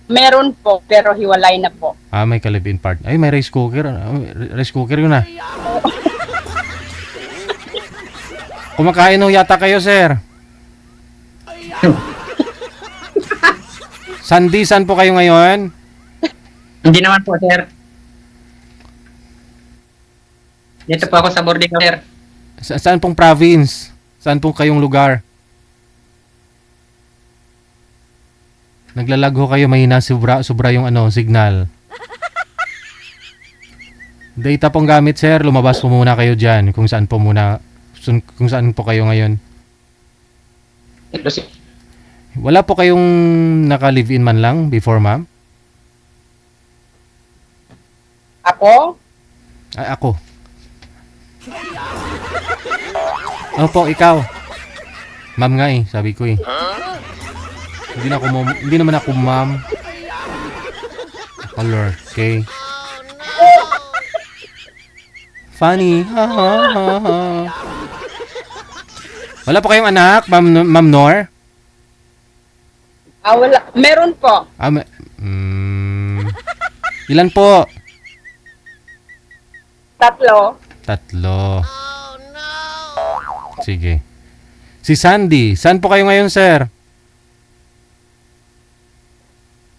Meron po, pero hiwalay na po. Ah, may ka-live-in part. Ay, may rice cooker. Rice cooker yun ah. Kumakain ho yata kayo, sir. Sandy, saan po kayo ngayon? Hindi naman po, sir. Dito po ako sa boarding, sir. Saan pong province? Saan pong kayong lugar? Naglalag ho kayo, mahina sobra yung signal. Data pong gamit, sir. Lumabas po muna kayo dyan kung saan po kayo ngayon. Ito, sir. Wala po kayong naka-live-in man lang before, ma'am? Ako? Ay, ako. Opo, ikaw. Ma'am nga eh, sabi ko eh. Hindi naman ako ma'am. Color, okay. Funny. Ha ha ha ha. Wala po kayong anak, Ma'am Nor? Wala. Meron po. Ilan po? 3. 3. Sige. Si Sandy, saan po kayo ngayon, sir?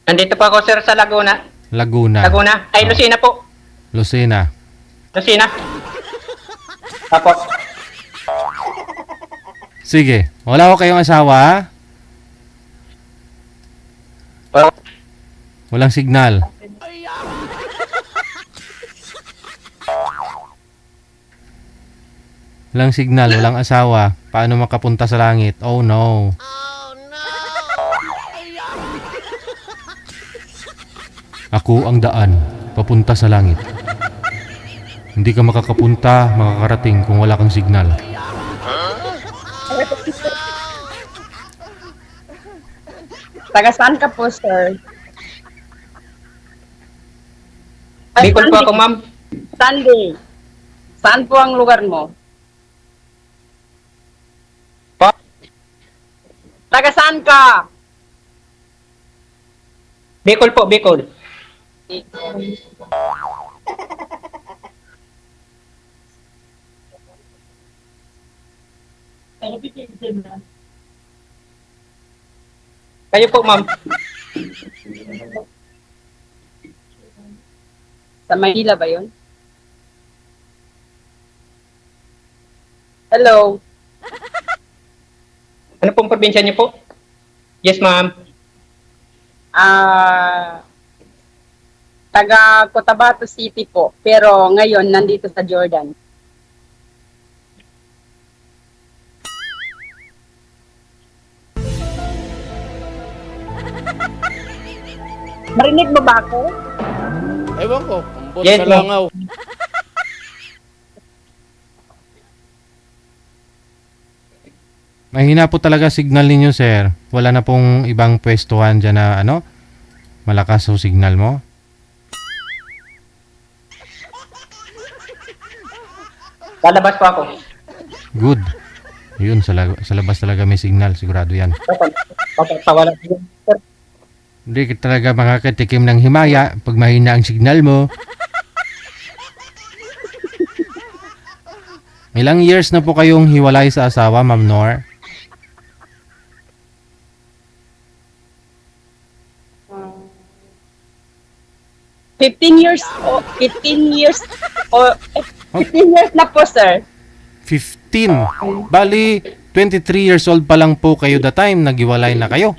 Nandito po ako, sir, sa Laguna. Laguna. Ay, Lucena po. Lucena. Lucena. Apo. Sige. Wala ko kayong asawa? Walang signal. Walang signal, walang asawa. Paano makapunta sa langit? Oh no. Ako ang daan, papunta sa langit. Hindi ka makakarating kung wala kang signal. Taga saan ka po, sir? Bicol po ako, ma'am. Sandy. Saan po ang lugar mo? Po? Taga saan ka? Bicol po, Bicol. Kayo po, ma'am. Sa Manila ba yun? Hello? Ano pong probinsya niyo po? Yes, ma'am. Taga Cotabato City po. Pero ngayon, nandito sa Jordan. Marinig mo ba ako? Ewan ko, ambot Yes, sa ma'am. langaw. Mahina po talaga signal ninyo, sir. Wala na pong ibang pwestuhan dyan na malakas yung signal mo. Lalabas po ako. Good. Yun, sa labas talaga may signal. Sigurado yan. Pawala po. Sir, Hindi ka talaga makakatikim ng himaya pag mahina ang signal mo. Ilang years na po kayong hiwalay sa asawa, Ma'am Nor? Uh, 15 years o 15 years o 15 years na po, sir. 15. Bali, 23 years old pa lang po kayo the time naghiwalay na kayo.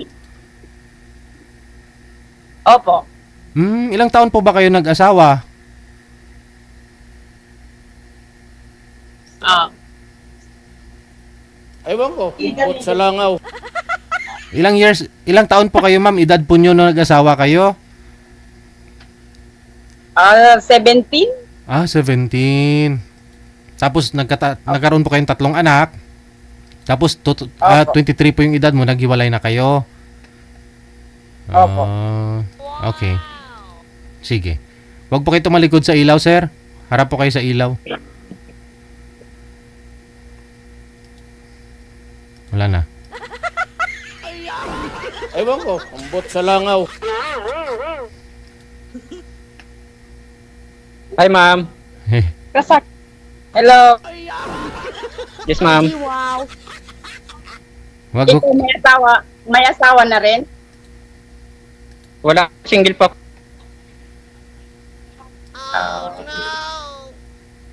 Opo. Ilang taon po ba kayo nag-asawa? Ewan ko, ambot sa langaw. Ilang taon po kayo, ma'am? Edad po nyo nung nag-asawa kayo? 17? 17. Tapos nagkaroon po kayong 3 anak. Tapos 23 po yung edad mo, naghiwalay na kayo. Opo. Okay. Sige. Huwag po kayo tumalikod sa ilaw, sir. Harap po kayo sa ilaw. Wala na. Ewan ko, ambot sa langaw. Hi, ma'am. Kasak. Hello. Yes, ma'am. Wag Ito may asawa. May asawa na rin. Wala, single po.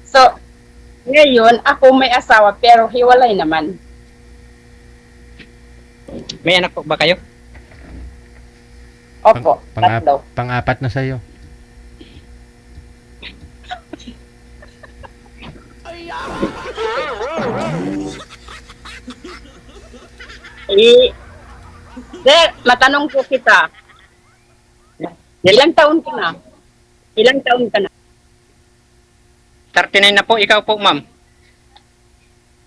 So, ngayon, ako may asawa pero hiwalay naman. May anak po ba kayo? Opo, tatlo. pang-apat na sa'yo. Sir, matanong po kita. Ilang taon ka na? Ilang taon ka na? 39 na po, ikaw po, ma'am.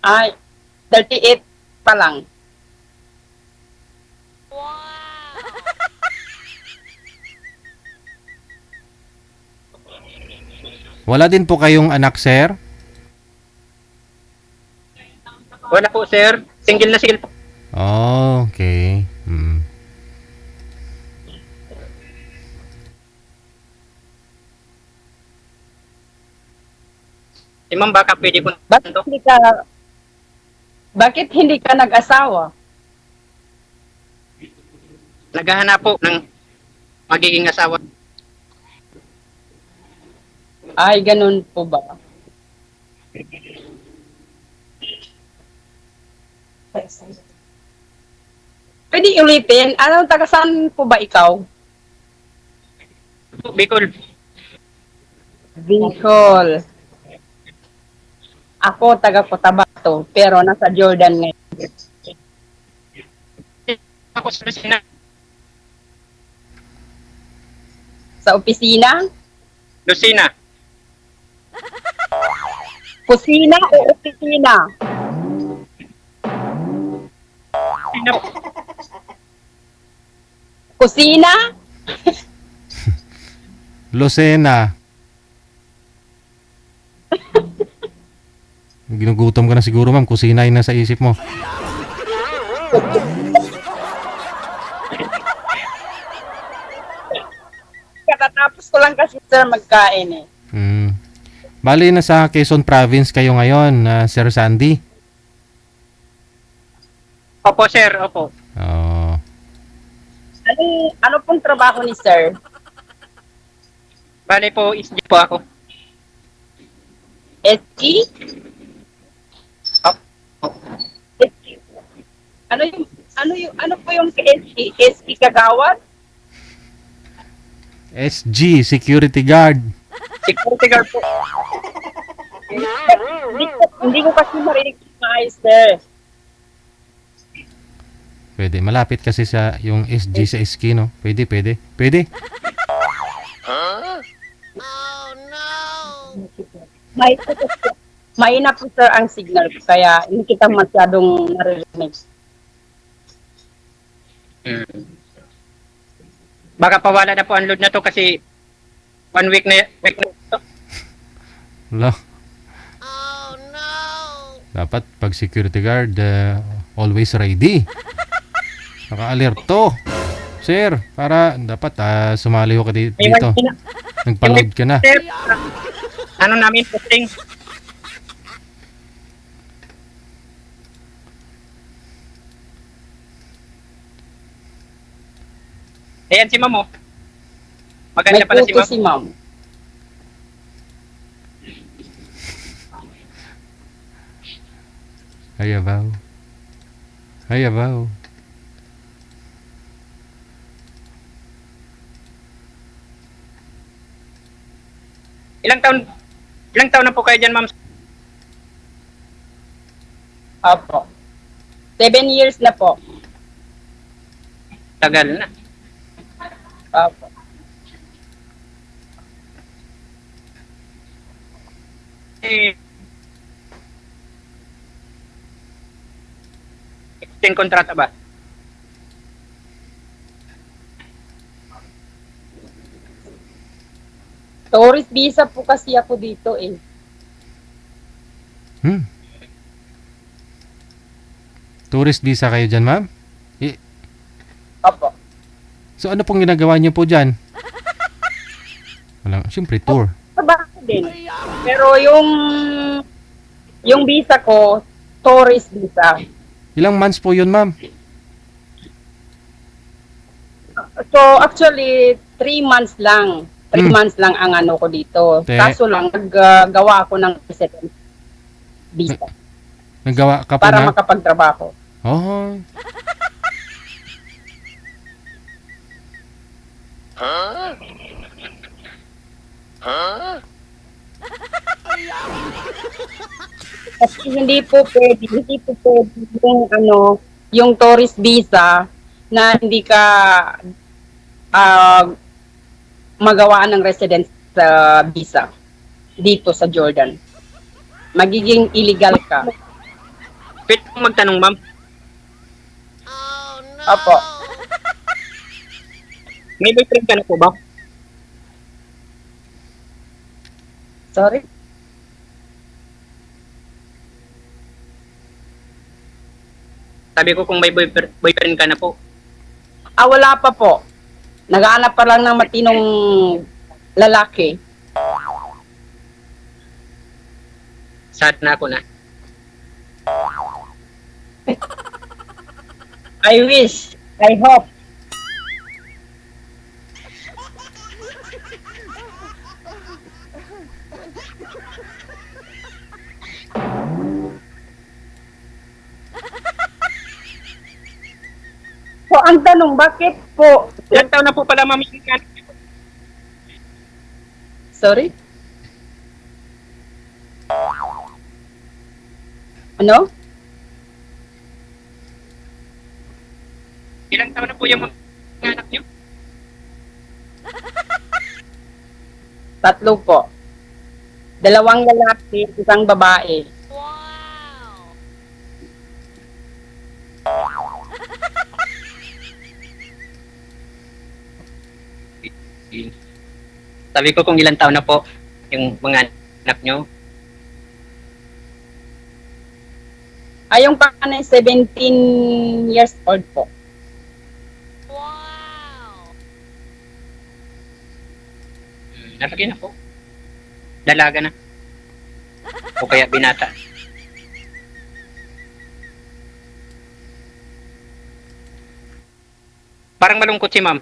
Ay, 38 pa lang. Wala din po kayong anak, sir? Wala po, sir. Single na single po. Oh, okay. Si ma'am, baka pwede po Bakit to. hindi ka nag-asawa? Naghahanap po ng magiging asawa. Ay, ganun po ba? Pwede ulitin. Anong taga-saan po ba ikaw? Bicol. Bicol. Ako taga Cotabato, pero nasa Jordan ngayon. Ako sa Lucena. Sa opisina? Lucena. Kusina o opisina? Lucena po. Kusina? Lucena. Ginugutom ka na siguro, ma'am. Kusina yun na sa isip mo. Katatapos ko lang kasi sir magkain eh. Bali, nasa Quezon Province kayo ngayon, Sir Sandy. Opo, sir. Opo. Oh. Ano pong trabaho ni sir? Bale po, isdi po ako. SG? Opo. SG? Ano po yung SG? SG Kagawad? SG, Security Guard. Security guard po. Hindi ko kasi marinig yung maayos sir. Pwede. Malapit kasi sa yung SG sa SK, no? Pwede. Mahina po sir ang signal ko, kaya hindi kita masyadong naririnig. Baka pawala na po ang load na to kasi 1 week na to. Wala. Dapat pag security guard, always ready. Naka-alerto. Sir, para dapat sumali ko dito. Nagpa-load ka na. Sir, ano namin posting? Ayan si Ma'am, oh. Maganda May pala si kuko Ma'am. si ma'am. Hayabaw. Ilang taon na po kayo dyan, Ma'am? Opo. 7 years na po. Tagal na. Opo. Eh, extend kontrata ba? Tourist visa po kasi ako dito eh. Tourist visa kayo dyan, ma'am? Opo. So ano pong ginagawa niyo po dyan? Wala, siyempre tour. trabaho din. Pero yung visa ko, tourist visa. Ilang months po yun, ma'am? So actually, 3 months lang. 3 months lang ang ano ko dito. Kaso lang, naggawa ako ng resident visa Naggawa ka po para na? makapagtrabaho. Oh. Kasi hindi po pwede yung ano, yung tourist visa na hindi ka magawaan ng residence visa dito sa Jordan. Magiging illegal ka. Pwede kong magtanong, ma'am. Opo. May boyfriend ka na po ba? Sorry? Sabi ko kung may boyfriend ka na po. Wala pa po. Naghahanap pa lang ng matinong lalaki. Sad na ako na. I wish. I hope. So, ang tanong, bakit po? Ilang taon na po pala, ma'am? Sorry? Ano? Ilang taon na po yung mga anak niyo? 3 po. 2 lalaki, 1 babae. Sabi ko kung ilang taon na po yung mga anak niyo. Yung panganay, 17 years old po. Nalaki na po. Dalaga na. O kaya binata. Parang malungkot si ma'am.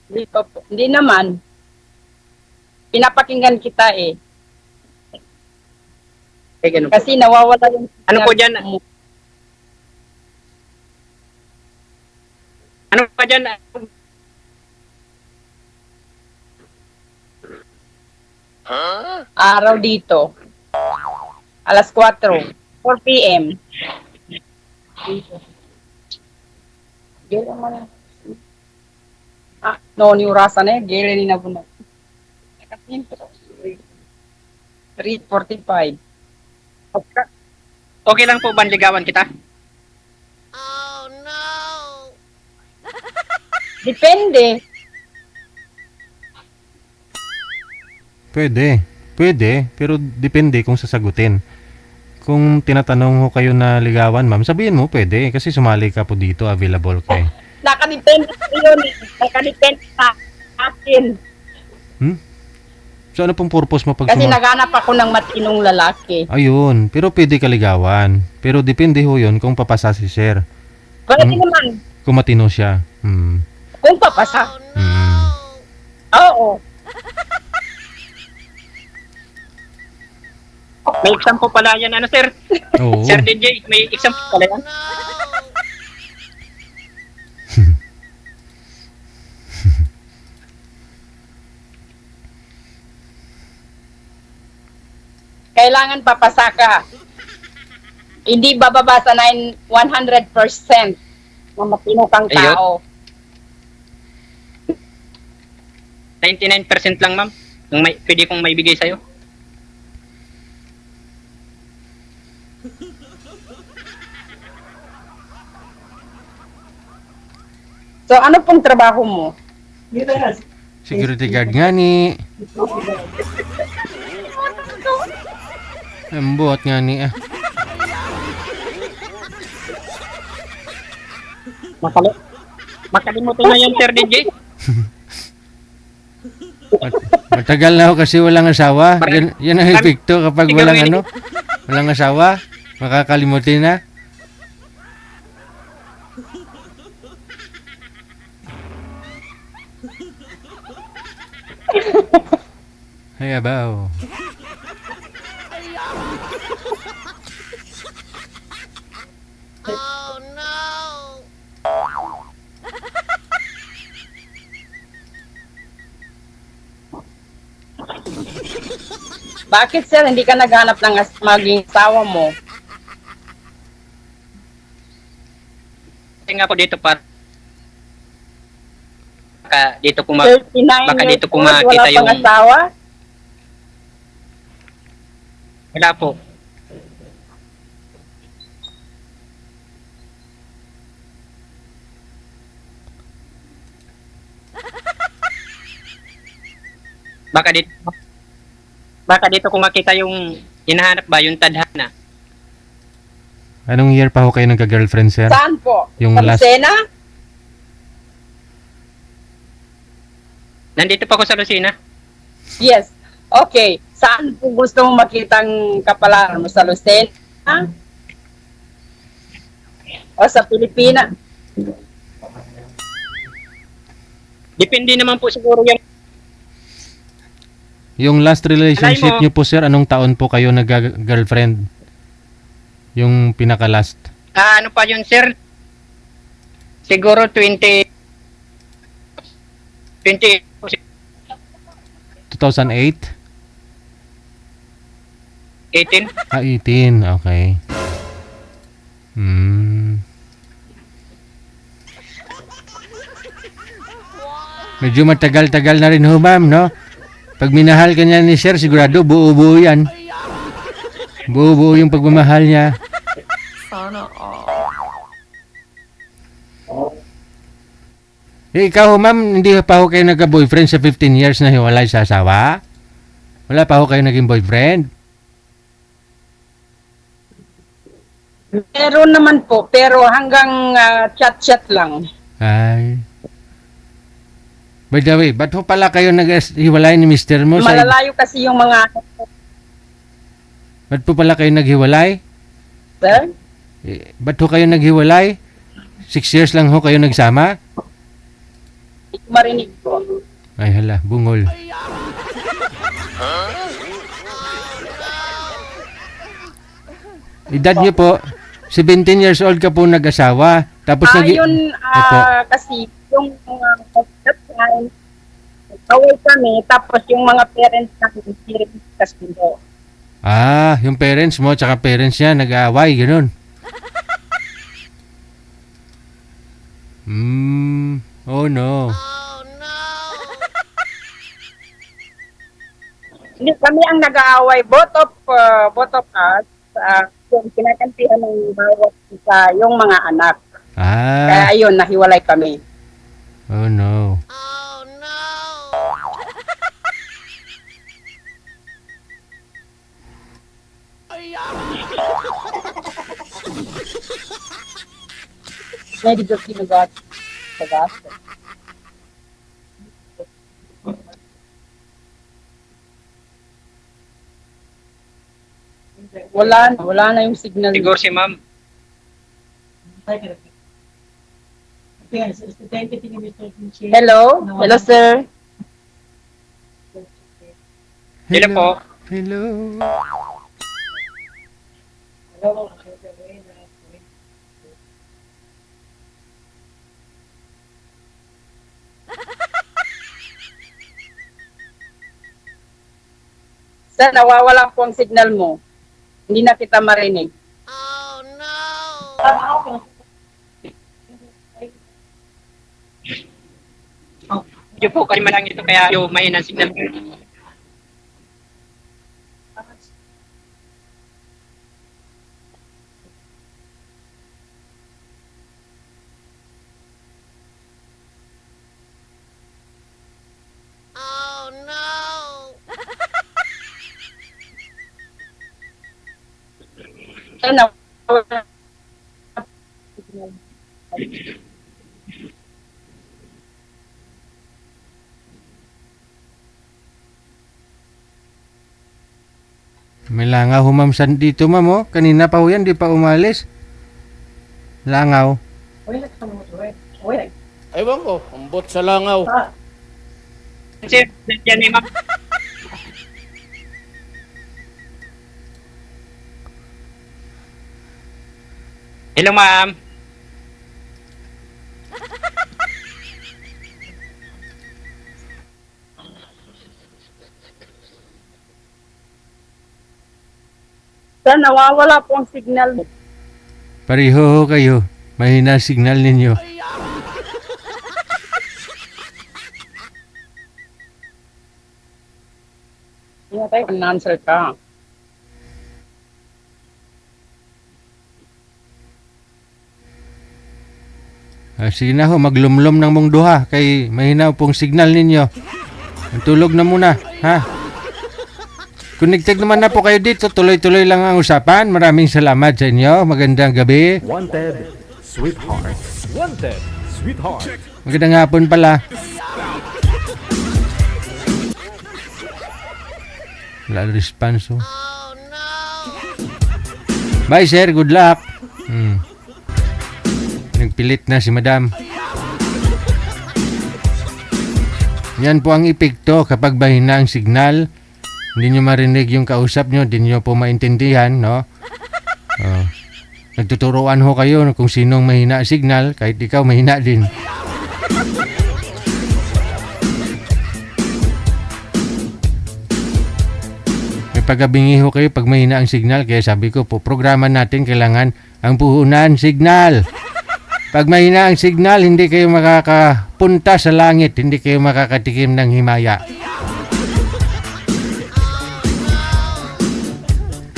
Hindi pa po. Hindi naman. Pinapakinggan kita eh. Eh, ganun po. Kasi nawawala yung... Ano po dyan? Ano pa dyan? Araw dito. Alas 4. 4 p.m. Gila man. No, ni urasa na eh. Gila ni nabunag. 3:45. Okay lang po ba ligawan kita? Depende. Pwede. Pwede, pero depende kung sasagutin. Kung tinatanong ho kayo na ligawan, ma'am, sabihin mo pwede kasi sumali ka po dito, available ka eh. Nakadepende sa yun eh. Nakadepende sa akin. So ano pong purpose mo pag Kasi naghanap ako ng matinong lalaki. Ayun, pero pwede ka ligawan. Pero depende ho yun kung papasa si sir. Pwede naman. Kung matino siya. Kung papasa. Oo. May exam po pala yan, ano sir? Oo. Sir DJ, may exam po pala yan. Kailangan papasa ka. Hindi bababa sa 100% na matino kang Ayun. tao. 99% lang, ma'am. Yung pwede kong maibigay sa'yo. So, ano pong trabaho mo? Security guard nga ni. Ang buhat nga ni ah. Makalimutan na yan, Sir DJ. Matagal na ako kasi walang asawa. Yan ang epekto kapag walang asawa. Makakalimutin na. Ay, abaw. Bakit sir, hindi ka naghanap ng maging asawa mo? Kasi nga po dito para dito ko 39 baka years dito ko old, makita wala pang yung asawa? wala po. Baka dito ko makita yung hinahanap ba yung tadhana. Anong year pa ho kayo nagka-girlfriend, sir? Saan po? Yung Sa last- Lucena? Nandito pa ako sa Lucena. Yes. Okay. Saan po gusto mo makitang kapalaran mo? Sa Lucena? O sa Pilipinas? Depende naman po siguro yung Yung last relationship Alay mo. niyo po, sir, anong taon po kayo nagka-girlfriend? Yung pinaka-last. ano pa yun sir? Siguro 20 2008? 18. 18. Okay. Medyo matagal-tagal na rin ho, ma'am, no? Pag minahal ka niya ni sir, sigurado buo-buo yan. Buo-buo yung pagmamahal niya. Sana Ikaw, ma'am, hindi pa ho kayo nagka-boyfriend sa 15 years na hiwalay sa asawa? Wala pa ho kayo naging boyfriend? Meron naman po, pero hanggang chat-chat lang. Ay. By the way, ba't ho pala kayo naghiwalay ni Mr. mo? Malalayo kasi yung mga Ba't po pala kayo naghiwalay? sir. Ba't ho kayo naghiwalay? 6 years lang ho kayo nagsama? Hindi ko marinig po. Ay hala, bungol. Edad niyo po, 17 years old ka po nag-asawa. Tapos Yun, Opo. kasi yung that time, away kami, tapos yung mga parents namin, hindi rin kasi po. Yung parents mo tsaka parents niya nag-aaway, gano'n. Oh no. Hindi kami ang nag-aaway, both of us, yung kinakampihan ng bawat isa, yung mga anak. Kaya ayun, nahiwalay kami. Oh no. Medyo kinugat sa gasto. Wala na yung signal. Siguro si ma'am. Hello? Hello, sir? Hello po. Hello. Sir, nawawala po ang signal mo. Hindi na kita marinig. Medyo po kalima lang ito kaya yung mahina signal. Sir, nawawala. May langaw ho ma'am dito ma'am oh. Kanina pa ho yan, di pa umalis. Langaw. Ewan ko, ambot sa langaw. Sir, yan ni ma'am. Hello, ma'am. Sir, nawawala po ang signal. Pareho ho kayo. Mahina ang signal ninyo. Answer ka. Sige na ho, maglumlum ng mong duha kay mahina pong signal ninyo. Tulog na muna, ha? Connected naman na po kayo dito. Tuloy-tuloy lang ang usapan. Maraming salamat sa inyo. Magandang gabi. Wanted, sweetheart. Wanted, sweetheart. Magandang hapon pala. Wala response. Oh, no! Bye, sir. Good luck. Nagpilit na si madam. Yan po ang epekto kapag mahina ang signal. Hindi nyo marinig yung kausap nyo, hindi nyo po maintindihan, no? Nagtuturuan ho kayo kung sinong mahina ang signal, kahit ikaw mahina din. May pagkabingi ho kayo pag mahina ang signal, kaya sabi ko po, programa natin kailangan ang puhunan signal. Pag mahina ang signal, hindi kayo makakapunta sa langit, hindi kayo makakatikim ng himaya.